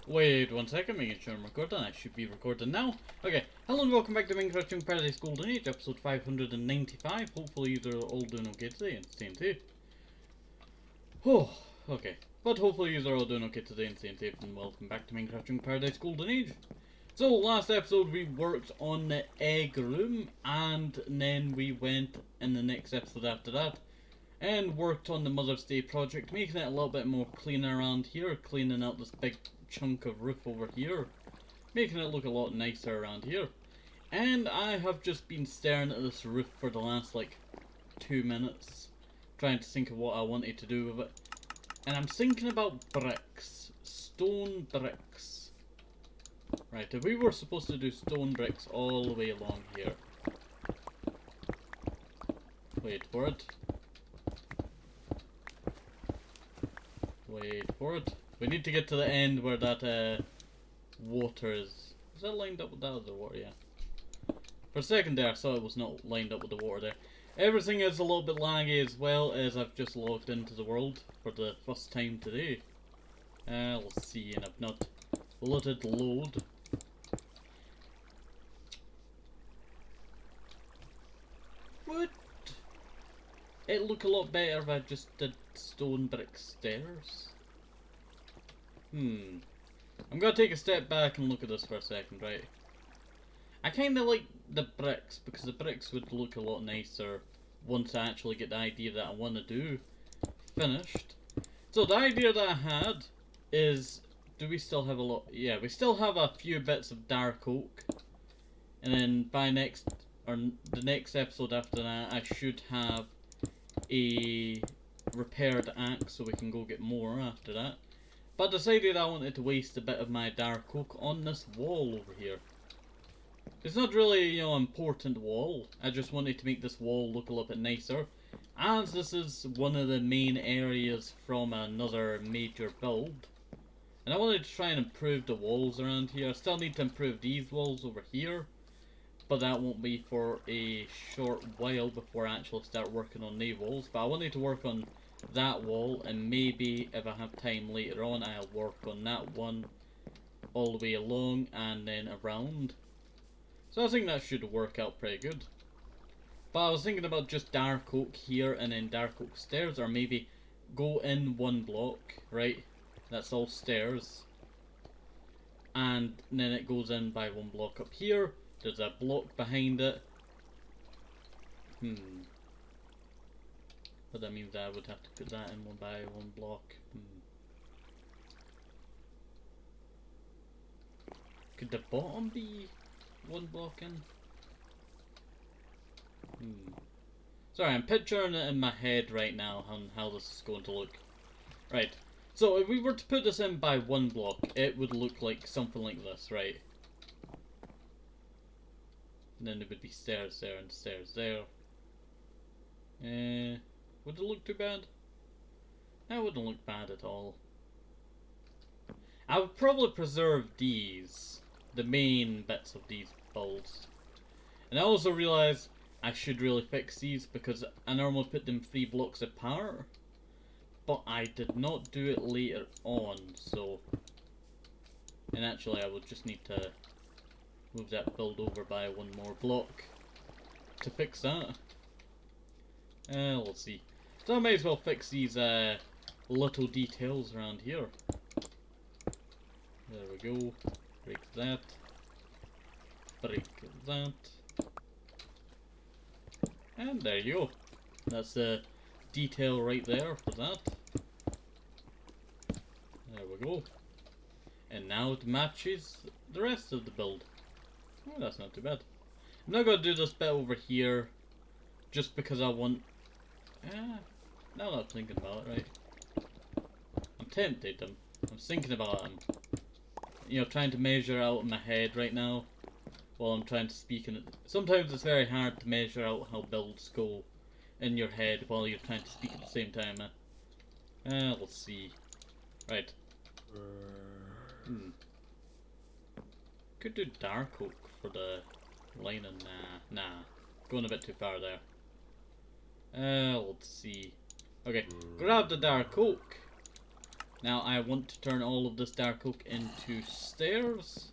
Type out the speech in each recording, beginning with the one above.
Wait 1 second, making sure I'm recording. I should be recording now. Okay, hello and welcome back to Minecraft Young Paradise Golden Age, episode 595. Hopefully you're all doing okay today and staying safe. Oh, okay. But hopefully you're all doing okay today and staying safe, and welcome back to Minecraft Young Paradise Golden Age. So, last episode we worked on the egg room, and then we went in the next episode after that and worked on the Mother's Day project, making it a little bit more cleaner around here, cleaning out this big chunk of roof over here, making it look a lot nicer around here. And I have just been staring at this roof for the last like 2 minutes, trying to think of what I wanted to do with it. And I'm thinking about bricks, stone bricks. Right, if we were supposed to do stone bricks all the way along here. Wait for it. Wait for it. We need to get to the end where that water is. Is that lined up with that other water? Yeah. For a second there I thought it was not lined up with the water there. Everything is a little bit laggy as well, as I've just logged into the world for the first time today. Let's see, and I've not let it load. Would it look a lot better if I just did stone brick stairs? I'm gonna take a step back and look at this for a second, right? I kinda like the bricks, because the bricks would look a lot nicer once I actually get the idea that I want to do finished. So the idea that I had is, do we still have a lot? Yeah, we still have a few bits of dark oak. And then by the next episode after that, I should have a repaired axe so we can go get more after that. But I decided I wanted to waste a bit of my dark oak on this wall over here. It's not really, you know, important wall. I just wanted to make this wall look a little bit nicer, as this is one of the main areas from another major build. And I wanted to try and improve the walls around here. I still need to improve these walls over here, but that won't be for a short while before I actually start working on the walls. But I wanted to work on that wall, and maybe if I have time later on I'll work on that one all the way along and then around. So I think that should work out pretty good. But I was thinking about just dark oak here and then dark oak stairs, or maybe go in one block, right? That's all stairs. And then it goes in by one block up here. There's a block behind it. But that means I would have to put that in one by one block. Could the bottom be one block in? Sorry, I'm picturing it in my head right now on how this is going to look. Right, so if we were to put this in by one block, it would look like something like this, right? And then there would be stairs there and stairs there. Would it look too bad? That wouldn't look bad at all. I would probably preserve these, the main bits of these builds. And I also realised I should really fix these, because I normally put them 3 blocks apart, but I did not do it later on, so... And actually I would just need to move that build over by one more block to fix that. Let's see. So I may as well fix these little details around here. There we go. Break that. Break that. And there you go. That's the detail right there for that. There we go. And now it matches the rest of the build. Oh, that's not too bad. I'm not going to do this bit over here just because I want... now that I'm thinking about it, right? I'm tempted. I'm thinking about it. You know, trying to measure out in my head right now while I'm trying to speak in it. Sometimes it's very hard to measure out how builds go in your head while you're trying to speak at the same time. Let's see. Right. Could do dark oak for the lining. Nah. Going a bit too far there. Let's see. Okay, grab the dark oak. Now I want to turn all of this dark oak into stairs.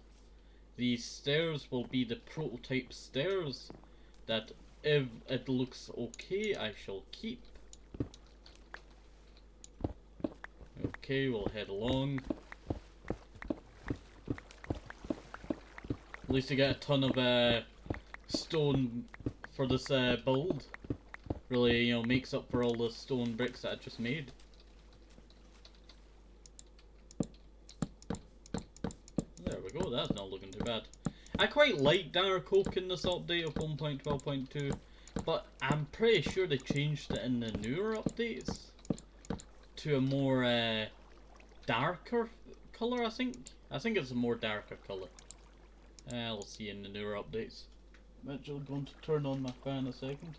These stairs will be the prototype stairs that if it looks okay I shall keep. Okay, we'll head along. At least I get a ton of stone for this build. Really, you know, makes up for all the stone bricks that I just made. There we go, that's not looking too bad. I quite like dark oak in this update of 1.12.2, but I'm pretty sure they changed it in the newer updates to a more darker colour, I think. I think it's a more darker colour. We'll see in the newer updates. I'm actually going to turn on my fan a second.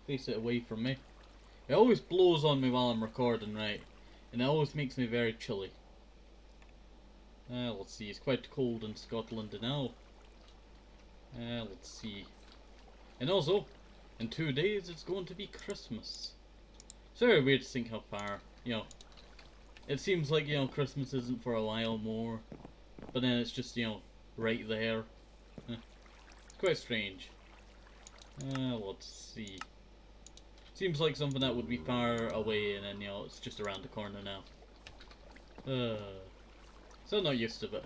Face it away from me. It always blows on me while I'm recording, right? And it always makes me very chilly. Let's see, it's quite cold in Scotland now. Let's see. And also, in 2 days it's going to be Christmas. It's very weird to think how far, you know. It seems like, you know, Christmas isn't for a while more. But then it's just, you know, right there. Quite strange. Let's see. Seems like something that would be far away and then, you know, it's just around the corner now. So I'm not used to it.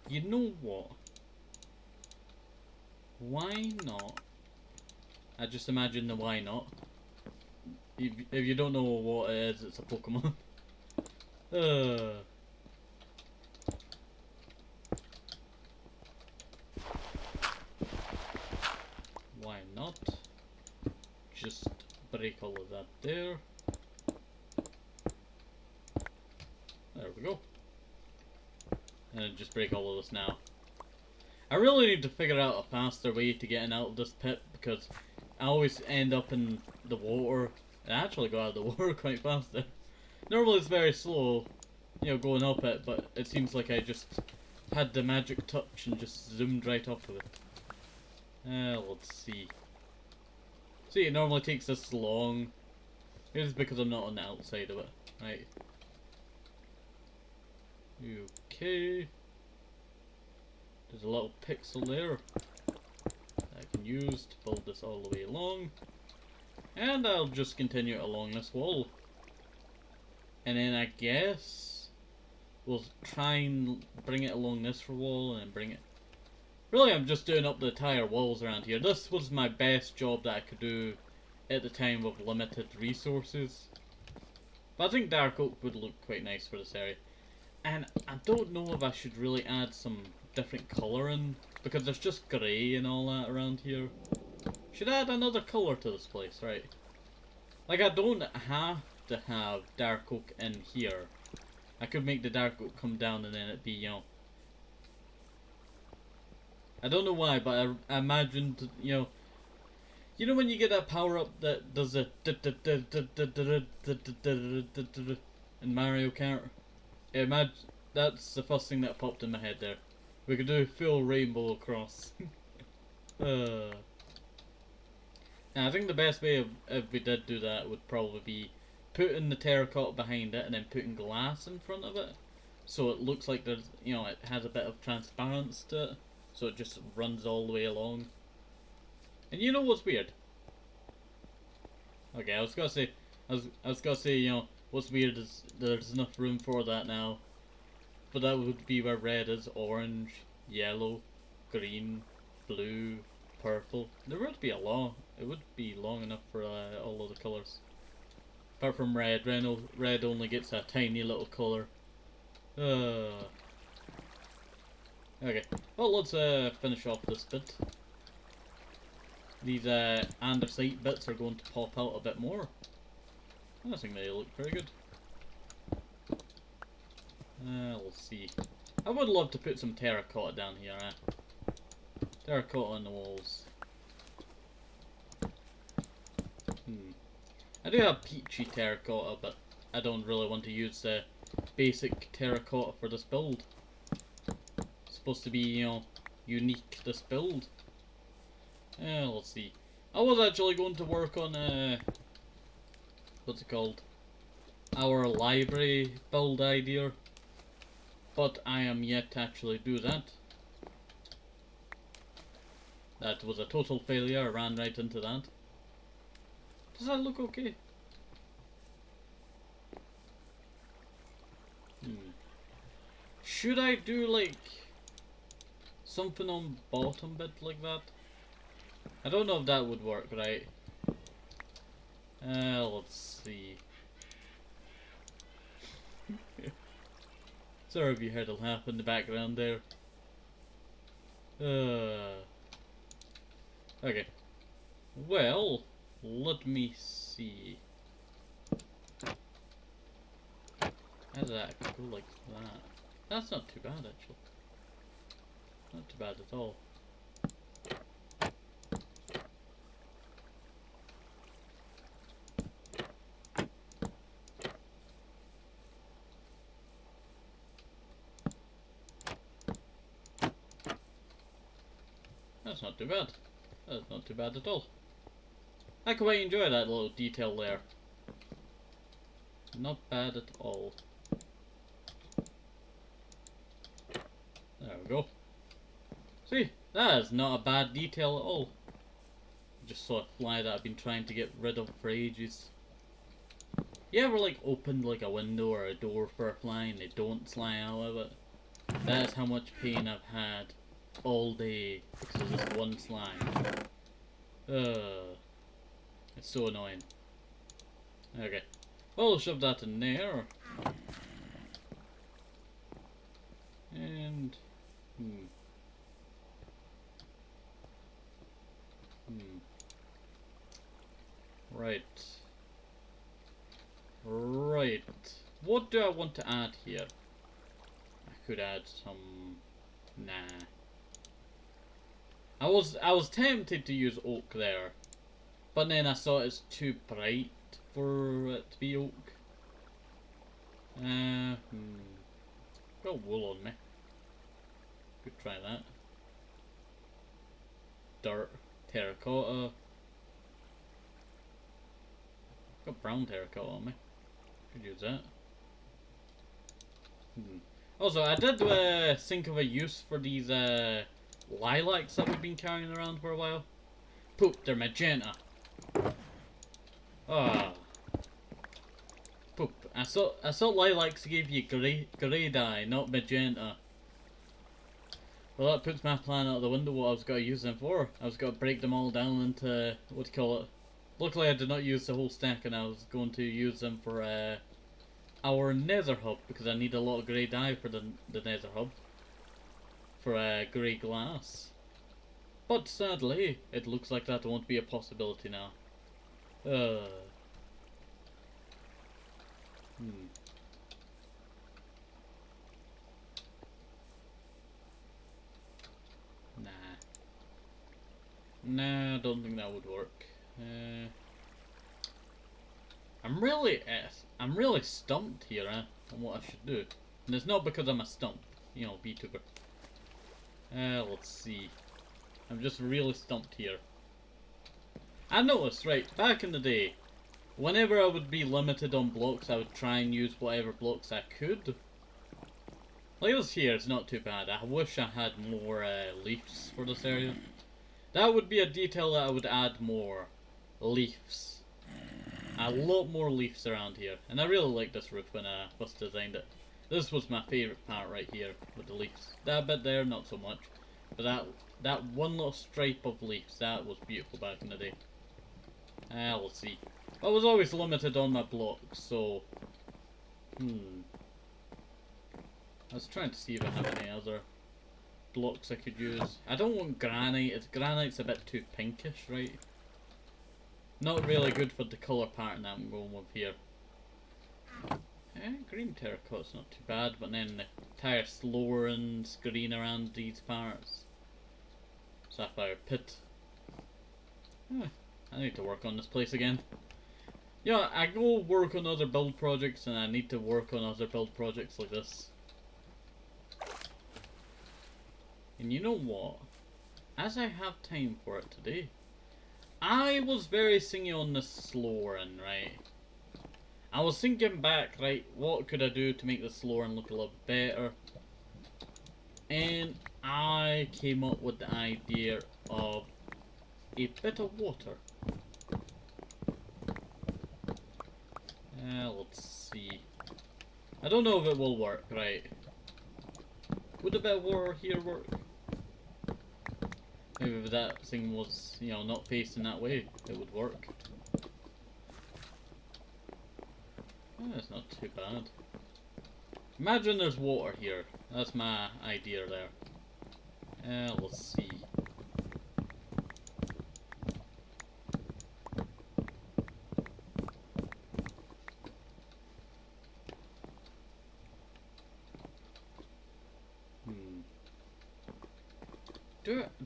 You know what? Why not? I just imagine the why not. If you don't know what it is, it's a Pokemon. Why not? Just break all of that there. There we go. And just break all of this now. I really need to figure out a faster way to getting out of this pit because I always end up in the water. I actually got out of the water quite fast there. Normally it's very slow, you know, going up it, but it seems like I just had the magic touch and just zoomed right off of it. Let's see. See, it normally takes this long. Maybe it's because I'm not on the outside of it. Right. Okay. There's a little pixel there that I can use to build this all the way along. And I'll just continue it along this wall. And then I guess we'll try and bring it along this wall and then bring it. Really, I'm just doing up the entire walls around here. This was my best job that I could do at the time of limited resources. But I think dark oak would look quite nice for this area. And I don't know if I should really add some different colour in, because there's just grey and all that around here. Should add another colour to this place, right? Like, I don't have to have dark oak in here. I could make the dark oak come down and then it'd be, you know, I don't know why, but I imagined, you know when you get that power up that does a in Mario Kart? Imagine that's the first thing that popped in my head there. We could do full rainbow across. Now I think the best way if we did do that would probably be putting the terracotta behind it and then putting glass in front of it, so it looks like there's, you know, it has a bit of transparency to it. So it just runs all the way along. And you know what's weird? Okay, I was gonna say, you know, what's weird is there's enough room for that now. But that would be where red is, orange, yellow, green, blue, purple. There would be it would be long enough for all of the colours. Apart from red, red only gets a tiny little colour. Okay, well let's finish off this bit. These andesite bits are going to pop out a bit more. I think they look pretty good. Let's see. I would love to put some terracotta down here, terracotta on the walls. I do have peachy terracotta, but I don't really want to use the basic terracotta for this build. Supposed to be, you know, unique, this build. Let's see. I was actually going to work on what's it called? Our library build idea, but I am yet to actually do that. That was a total failure. I ran right into that. Does that look okay? Should I do like something on bottom bit like that? I don't know if that would work, right? Let's see. Sorry if you heard a laugh in the background there. Okay. Well, let me see. How does that go like that? That's not too bad actually. Not too bad at all. That's not too bad. That's not too bad at all. I quite enjoy that little detail there. Not bad at all. There we go. See, that is not a bad detail at all. Just saw a fly that I've been trying to get rid of for ages. You ever like opened like a window or a door for a fly and they don't fly out of it? That's how much pain I've had all day because of this one slime. It's so annoying. Okay. Well, we'll shove that in there. And... Right. Right. What do I want to add here? I could add some... Nah. I was tempted to use oak there, but then I saw it's too bright for it to be oak. Got wool on me. Could try that. Dirt, terracotta. Got brown terracotta on me. Could use that. Also, I did think of a use for these lilacs that we've been carrying around for a while. Poop, they're magenta. Ah. Poop. I thought lilacs gave you grey dye, not magenta. Well, that puts my plan out of the window. What I was going to use them for. I was going to break them all down into what do you call it. Luckily, I did not use the whole stack, and I was going to use them for our nether hub because I need a lot of grey dye for the nether hub for grey glass. But sadly, it looks like that won't be a possibility now. Nah, I don't think that would work. I'm really stumped here on what I should do. And it's not because I'm a stump, you know, VTuber. Let's see. I'm just really stumped here. I noticed, right, back in the day, whenever I would be limited on blocks, I would try and use whatever blocks I could. Like this here, it's not too bad. I wish I had more leaves for this area. That would be a detail that I would add more. Leaves. A lot more leaves around here. And I really like this roof when I first designed it. This was my favourite part right here with the leaves. That bit there, not so much. But that one little stripe of leaves, that was beautiful back in the day. We'll see. I was always limited on my blocks, so... I was trying to see if I have any other blocks I could use. I don't want granite. Granite's a bit too pinkish, right? Not really good for the colour pattern that I'm going with here. Green terracotta's not too bad, but then the entire slower and green around these parts. Sapphire pit. I need to work on this place again. Yeah, I go work on other build projects and I need to work on other build projects like this. And you know what? As I have time for it today, I was very singy on the slower end, right? I was thinking back, right, what could I do to make the slower end look a little better? And I came up with the idea of a bit of water. Let's see. I don't know if it will work, right? Would a bit of water here work? Maybe if that thing was, you know, not facing that way, it would work. Oh, that's not too bad. Imagine there's water here. That's my idea there. Let's see.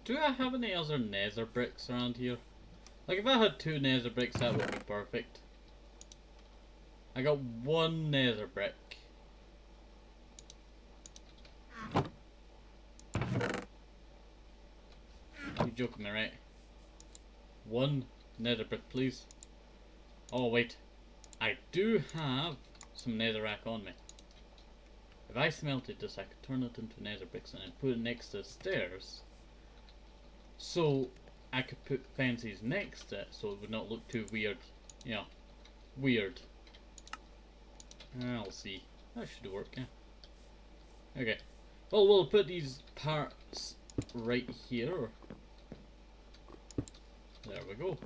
Do I have any other nether bricks around here? Like if I had 2 nether bricks that would be perfect. I got 1 nether brick. You're joking me, right? 1 nether brick, please. Oh wait, I do have some netherrack on me. If I smelted this, I could turn it into nether bricks and then put it next to the stairs. So I could put fences next to it, so it would not look too weird. You know, weird. I'll see. That should work, yeah. Okay. Well, we'll put these parts right here. There we go.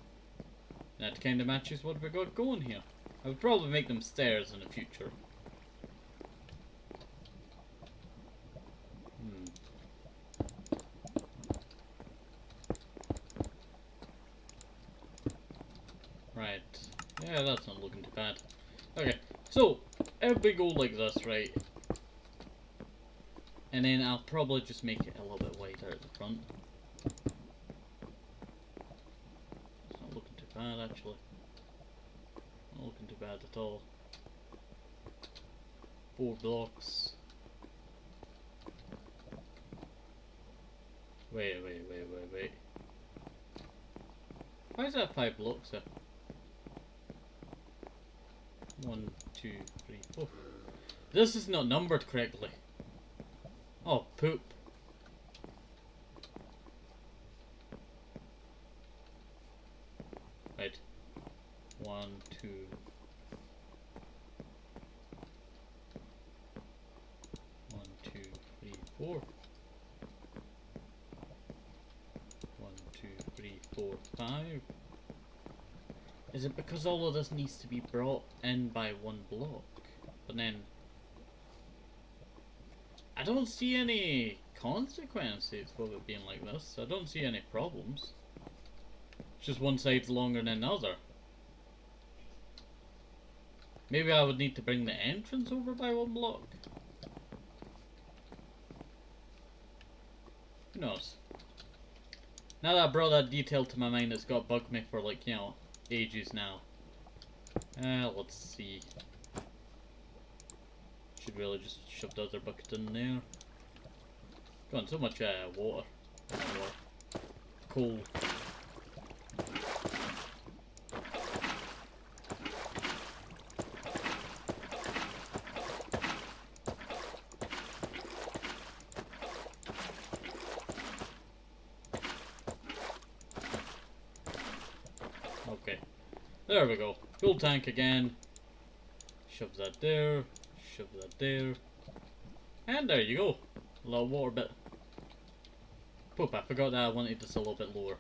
That kind of matches what we got going here. I would probably make them stairs in the future. Right. Yeah, that's not looking too bad. Okay, so if we go like this, right? And then I'll probably just make it a little bit wider at the front. It's not looking too bad, actually. Not looking too bad at all. 4 blocks. Wait. Why is that 5 blocks there? 1, 2, 3, 4. This is not numbered correctly. Oh, poop. Right. 1, 2. 1, 2, 3, 4. 1, 2, 3, 4, 5. Is it because all of this needs to be brought in by 1 block? But then I don't see any consequences with it being like this. I don't see any problems. It's just one side's longer than the other. Maybe I would need to bring the entrance over by 1 block. Who knows? Now that I brought that detail to my mind, it's got bugged me for like, you know, ages now. Let's see. Should really just shove the other bucket in there. Got so much water. Coal. Okay. There we go. Full tank again. Shove that there. Shove that there. And there you go. A little water bit. Poop, I forgot that I wanted this a little bit lower.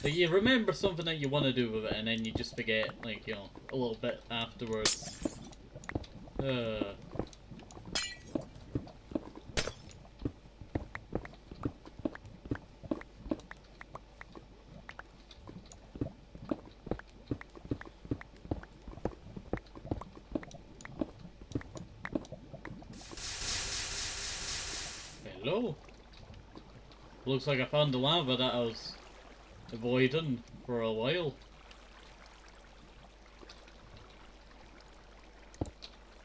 But you remember something that you want to do with it and then you just forget, like, you know, a little bit afterwards. Hello? Looks like I found the lava that I was avoiding for a while.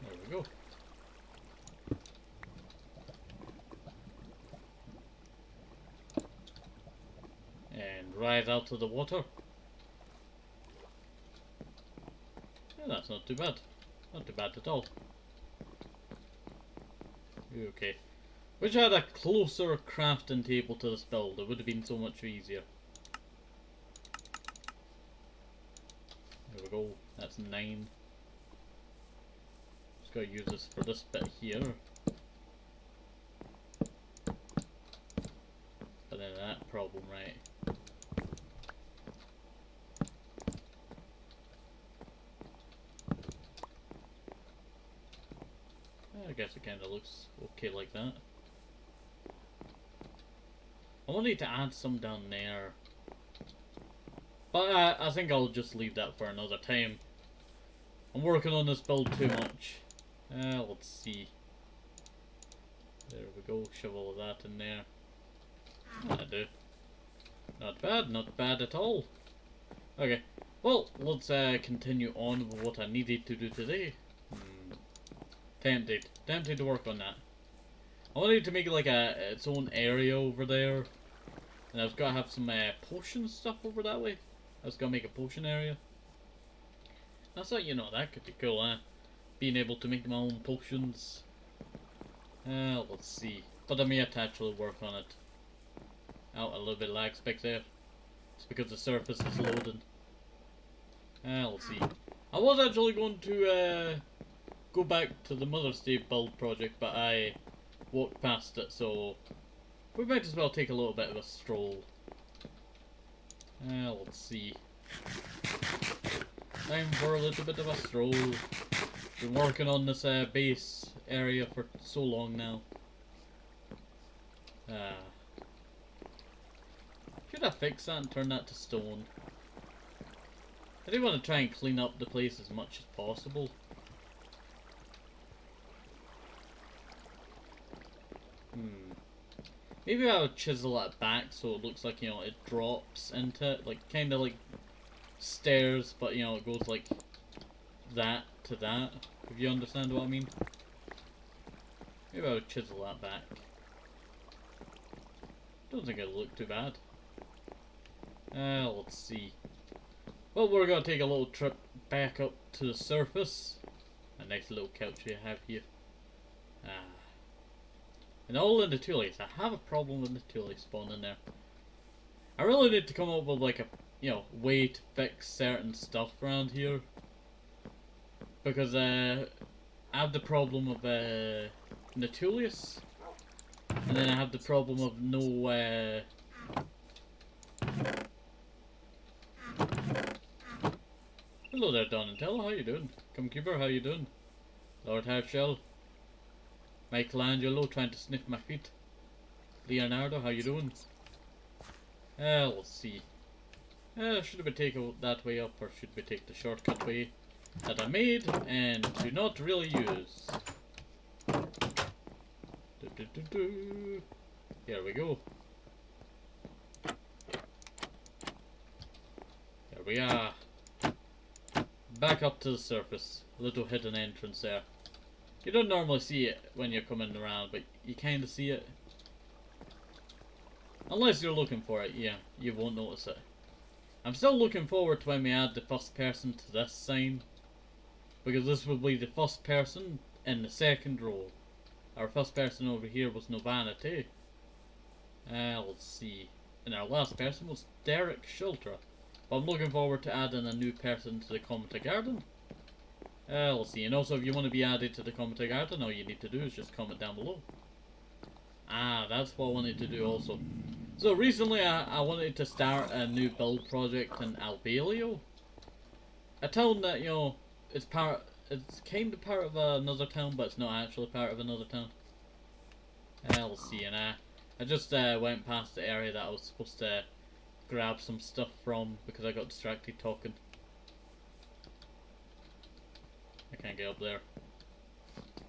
There we go. and rise out of the water. Yeah, that's not too bad. Not too bad at all. Okay. Wish I had a closer crafting table to this build. It would have been so much easier. There we go. That's 9. Just gotta use this for this bit here. But then that problem, right? I guess it kind of looks okay like that. I will need to add some down there. But I think I'll just leave that for another time. I'm working on this build too much. Let's see. There we go, shove all of that in there. That'll do. Not bad at all. Okay, well, let's continue on with what I needed to do today. Tempted to work on that. I wanted to make like its own area over there. And I was gonna have some potion stuff over that way. I was gonna make a potion area. I thought, you know, that could be cool, huh? Being able to make my own potions. Let's see. But I may have to actually work on it. Oh, a little bit of lag spec there. It's because the surface is loading. Let's see. I was actually going to go back to the Mother's Day build project, but I walked past it, so we might as well take a little bit of a stroll. Let's see. Time for a little bit of a stroll. Been working on this base area for so long now. Should I fix that and turn that to stone? I do want to try and clean up the place as much as possible. Maybe I would chisel it back so it looks like, you know, it drops into it, like kind of like stairs, but you know, it goes like that to that, if you understand what I mean. Maybe I would chisel that back. Don't think it'll look too bad. Let's see. Well, we're gonna take a little trip back up to the surface. A nice little couch we have here. And all in the tulies. I have a problem with the tulies spawning there. I really need to come up with like a, you know, way to fix certain stuff around here. Because I have the problem of Natulius. And then I have the problem of no Hello there, Donatello, how you doing? Comcuber, how you doing? Lord Halfshell. Michelangelo trying to sniff my feet. Leonardo, how you doing? Let's see. Should we take that way up, or should we take the shortcut way that I made and do not really use? Here we go. Here we are. Back up to the surface. A little hidden entrance there. You don't normally see it when you're coming around, but you kind of see it. Unless you're looking for it, yeah, you won't notice it. I'm still looking forward to when we add the first person to this sign. Because this will be the first person in the second row. Our first person over here was Novanity. Let's see. And our last person was Derek Schulter. But I'm looking forward to adding a new person to the Commenter Garden. Let's see, and also if you want to be added to the Commenter Garden, all you need to do is just comment down below. That's what I wanted to do also. So recently I wanted to start a new build project in Albelio. A town that, you know, it's kind of part of another town, but it's not actually part of another town. Let's see, and I just went past the area that I was supposed to grab some stuff from because I got distracted talking. I can't get up there.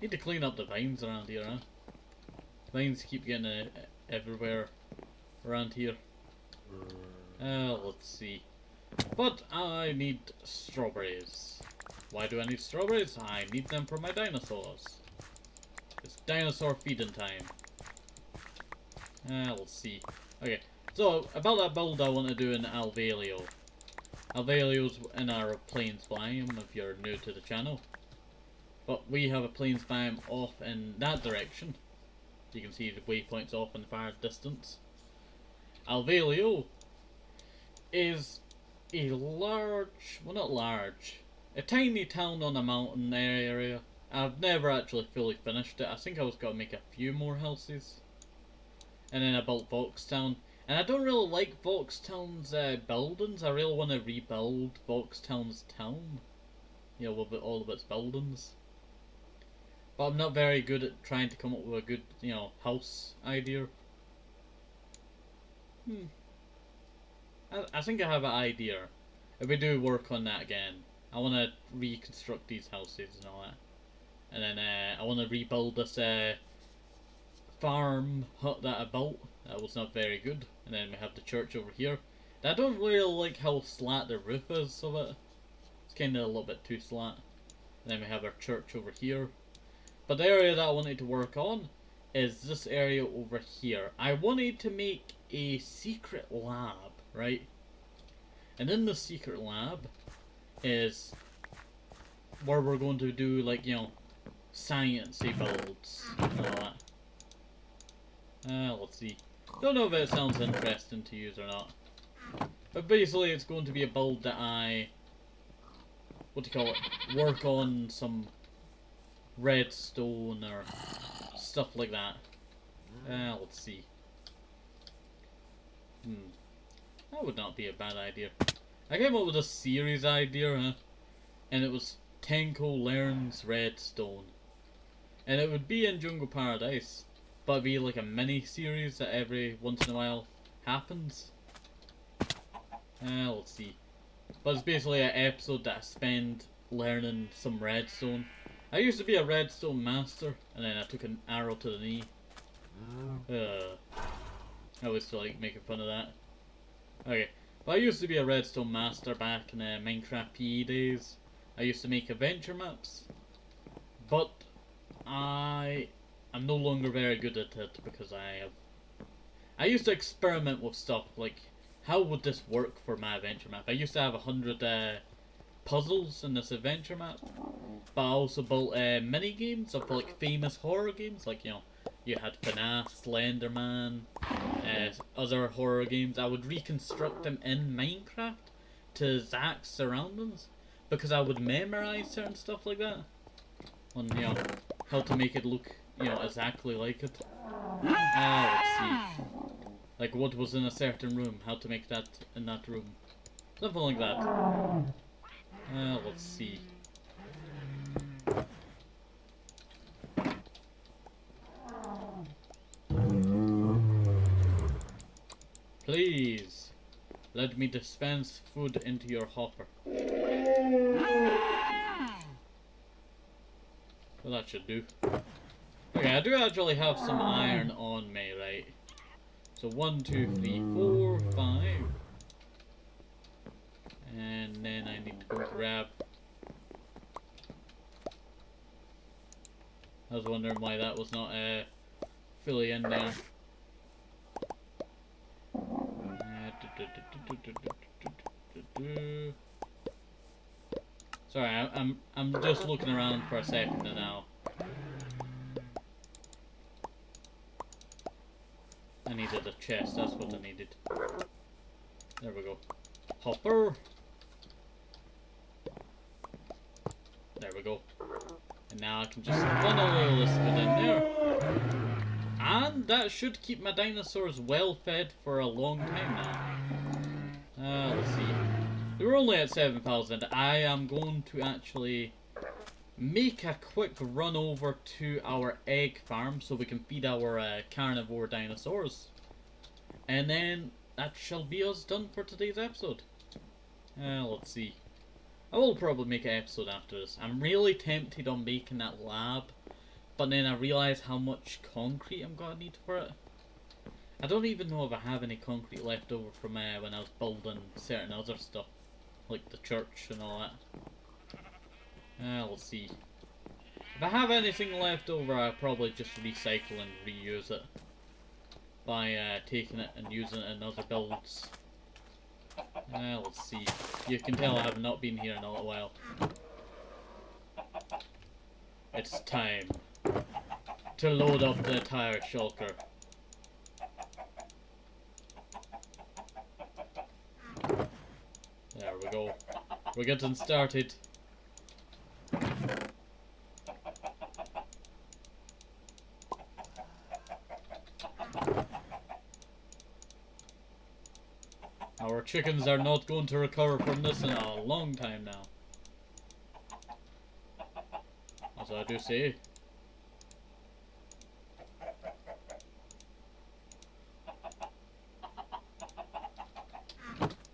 Need to clean up the vines around here, huh? Vines keep getting everywhere around here. Let's see. But I need strawberries. Why do I need strawberries? I need them for my dinosaurs. It's dinosaur feeding time. Let's see. Okay, So, about that build I want to do in Alvelio. Alvelio's in our plains biome if you're new to the channel. But we have a plains biome off in that direction. You can see the waypoints off in the far distance. Alvelio is a large, well not large, a tiny town on a mountain area. I've never actually fully finished it. I think I was going to make a few more houses. And then I built Voxtown. And I don't really like Voxtown's buildings. I really want to rebuild Voxtown's town. You know, with all of its buildings. But I'm not very good at trying to come up with a good, you know, house idea. I think I have an idea. If we do work on that again, I want to reconstruct these houses and all that. And then I want to rebuild this farm hut that I built. That was not very good. And then we have the church over here. I don't really like how slat the roof is of it. It's kind of a little bit too slat. And then we have our church over here. But the area that I wanted to work on is this area over here. I wanted to make a secret lab, right? And in the secret lab is where we're going to do, like, you know, sciencey builds and all that. Let's see. Don't know if it sounds interesting to you or not. But basically it's going to be a build that I, what do you call it, work on some redstone or stuff like that. Let's see. That would not be a bad idea. I came up with a series idea, huh? And it was Tenko learns redstone. And it would be in Jungle Paradise, but it'd be like a mini series that every once in a while happens. Let's see. But it's basically an episode that I spend learning some redstone. I used to be a redstone master, and then I took an arrow to the knee. I was still like making fun of that. Okay, but I used to be a redstone master back in Minecraft PE days. I used to make adventure maps, but I'm no longer very good at it because I used to experiment with stuff like, how would this work for my adventure map? I used to have 100 puzzles in this adventure map, but I also built mini games of like famous horror games, like, you know, you had FNAF, Slenderman, other horror games. I would reconstruct them in Minecraft to Zach's surroundings because I would memorize certain stuff like that on, you know, how to make it look, you know, exactly like it. Let's see. Like what was in a certain room, how to make that in that room. Something like that. Let's see. Please, let me dispense food into your hopper. Well, that should do. Okay, I do actually have some iron on me, right? So 1, 2, 3, 4, 5. And then I need to go grab. I was wondering why that was not fully in there. Sorry, I'm just looking around for a second now. I needed a chest, that's what I needed. There we go. Hopper. There we go. And now I can just funnel all this food in there. And that should keep my dinosaurs well fed for a long time now. Let's see. We're only at 7,000. I am going to actually make a quick run over to our egg farm so we can feed our carnivore dinosaurs. And then that shall be us done for today's episode. Let's see. I will probably make an episode after this. I'm really tempted on making that lab, but then I realise how much concrete I'm going to need for it. I don't even know if I have any concrete left over from when I was building certain other stuff, like the church and all that. Let's see. If I have anything left over, I'll probably just recycle and reuse it. by taking it and using it in other builds. Let's see. You can tell I have not been here in a little while. It's time to load up the entire shulker. There we go. We're getting started. Our chickens are not going to recover from this in a long time now. As I do say.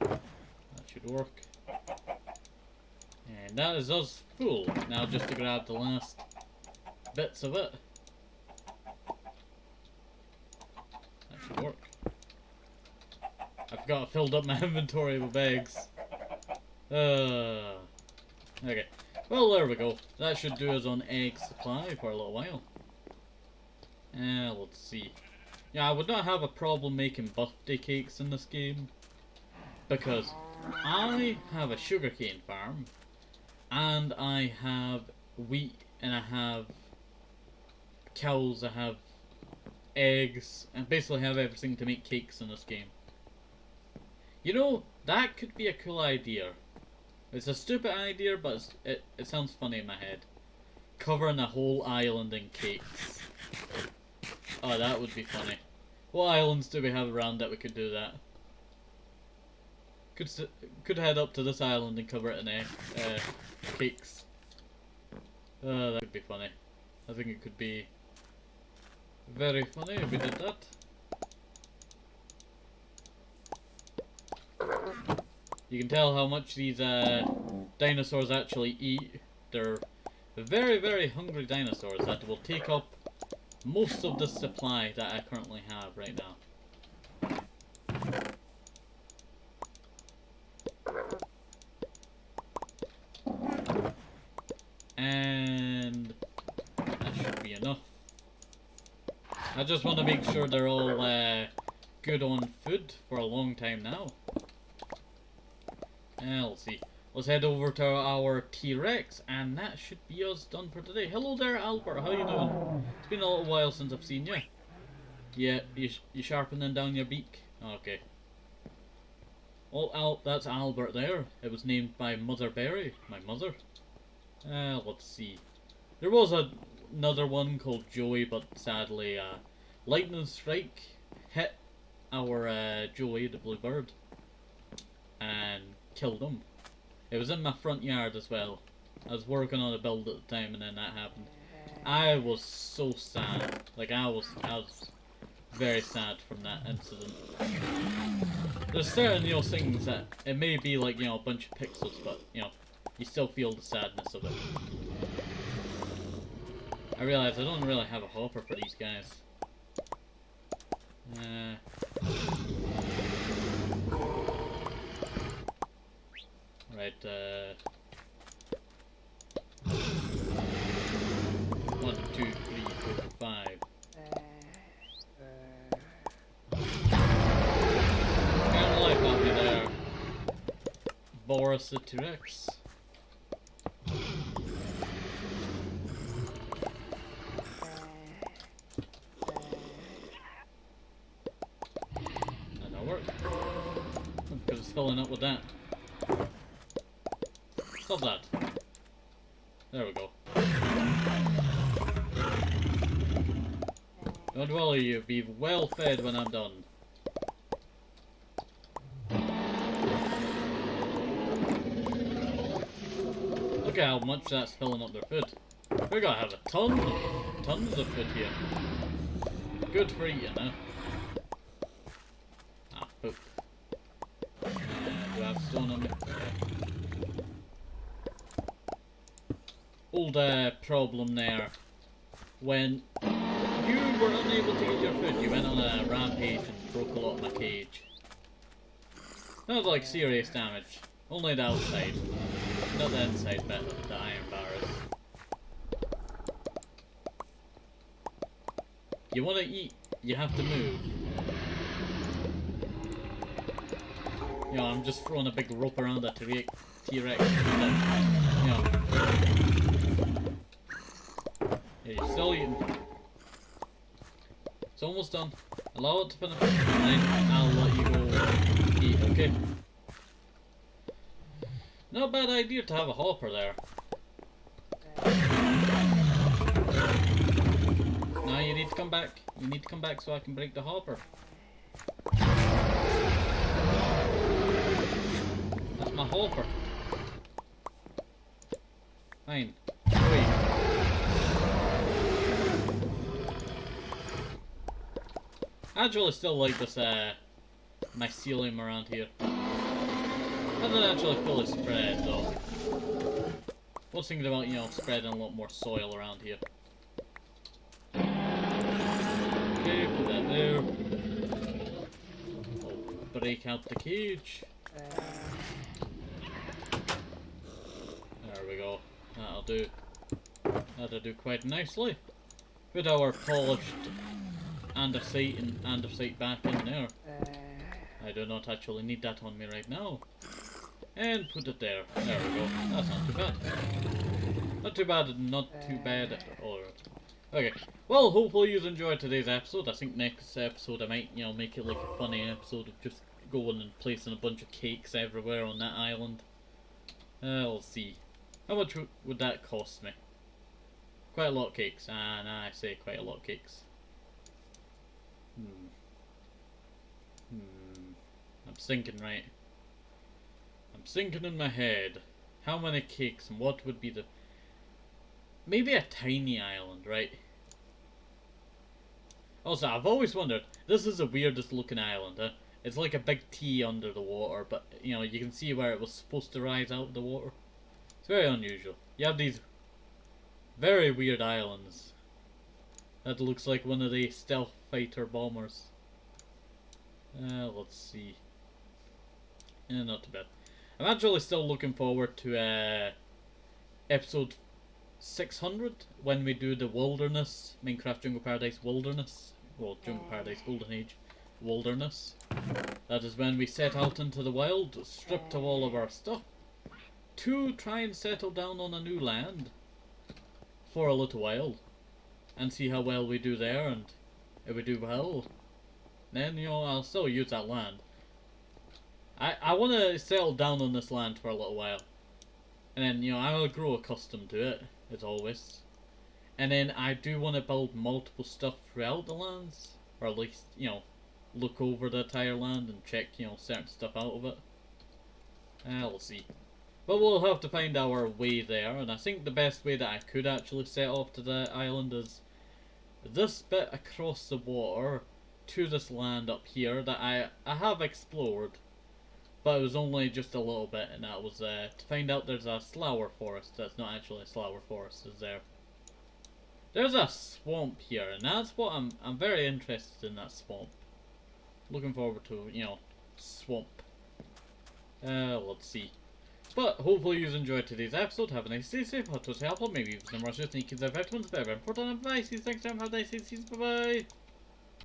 That should work. And that is us full. Now just to grab the last bits of it. That should work. I forgot I filled up my inventory with eggs. Okay. Well, there we go. That should do us on egg supply for a little while. Let's see. Yeah, I would not have a problem making birthday cakes in this game. Because I have a sugarcane farm. And I have wheat. And I have cows. I have eggs. And basically have everything to make cakes in this game. You know, that could be a cool idea. It's a stupid idea, but it sounds funny in my head. Covering a whole island in cakes. Oh, that would be funny. What islands do we have around that we could do that? Could head up to this island and cover it in cakes. That could be funny. I think it could be very funny if we did that. You can tell how much these dinosaurs actually eat. They're very, very hungry dinosaurs that will take up most of the supply that I currently have right now. And that should be enough. I just want to make sure they're all good on food for a long time now. Let's see. Let's head over to our T-Rex, and that should be us done for today. Hello there, Albert. How you doing? It's been a little while since I've seen you. Yeah, you sharpening down your beak? Okay. Oh, that's Albert there. It was named by Mother Berry, my mother. Let's see. There was another one called Joey, but sadly, lightning strike hit our Joey, the bluebird, and killed him. It was in my front yard as well. I was working on a build at the time, and then that happened. I was so sad. Like I was very sad from that incident. There's certain things that it may be like a bunch of pixels, but you still feel the sadness of it. I realize I don't really have a hopper for these guys. Right, 1, 2, 3, 4, 5. Kind of like me there. Boris the T-Rex. That'll work. Because it's filling up with that. Stop that. There we go. Don't worry, you'll be well fed when I'm done. Look at how much that's filling up their food. We're gonna have a tons of food here. Good for eating, huh? Ah, poop. Do I have stone on me? Old problem there. When you were unable to get your food, you went on a rampage and broke a lot of my cage. That was like serious damage. Only the outside. Not the inside bit of the iron bars. You want to eat, you have to move. You know, I'm just throwing a big rope around a T-Rex. You know. Yeah, you're still eating. It's almost done. Allow it to finish, and then I'll let you go eat, okay? Not a bad idea to have a hopper there. Now you need to come back. You need to come back so I can break the hopper. That's my hopper. Fine. Wait. I actually still like this mycelium around here. Hasn't actually fully spread though. I was thinking about, you know, spreading a lot more soil around here. Okay, put that there. Oh, break out the cage. There we go. That'll do. That'll do quite nicely. Put our polished andesite back in there. I do not actually need that on me right now. And put it there. There we go. That's not too bad. Not too bad, not too bad at all. Okay. Well, hopefully you enjoyed today's episode. I think next episode I might, you know, make it like a funny episode of just going and placing a bunch of cakes everywhere on that island. We'll see. How much would that cost me? Quite a lot of cakes. Nah, I say quite a lot of cakes. I'm thinking, right? I'm thinking in my head. How many cakes and what would be the... Maybe a tiny island, right? Also, I've always wondered, this is the weirdest looking island, huh? It's like a big T under the water, but, you know, you can see where it was supposed to rise out of the water. It's very unusual. You have these very weird islands. That looks like one of the stealth fighter bombers. Let's see. Not too bad. I'm actually still looking forward to episode 600 when we do the wilderness, Minecraft Jungle Paradise Wilderness. Well, Jungle Paradise Golden Age Wilderness. That is when we set out into the wild, stripped of all of our stuff, to try and settle down on a new land for a little while, and see how well we do there, and if we do well, then, you know, I'll still use that land. I want to settle down on this land for a little while, and then, you know, I'll grow accustomed to it, as always, and then I do want to build multiple stuff throughout the lands, or at least, you know, look over the entire land and check, you know, certain stuff out of it. We'll see. But we'll have to find our way there, and I think the best way that I could actually set off to the island is this bit across the water to this land up here that I have explored, but it was only just a little bit, and that was to find out there's a slough forest. That's not actually a slough forest, is there? There's a swamp here, and that's what I'm very interested in, that swamp. Looking forward to, you know, swamp. Let's see. But hopefully you enjoyed today's episode. Have a nice day, safe, hot, toasty, helpful, maybe even some Russian sneaky, the veterans, better important advice. Thanks, have a nice day, bye bye.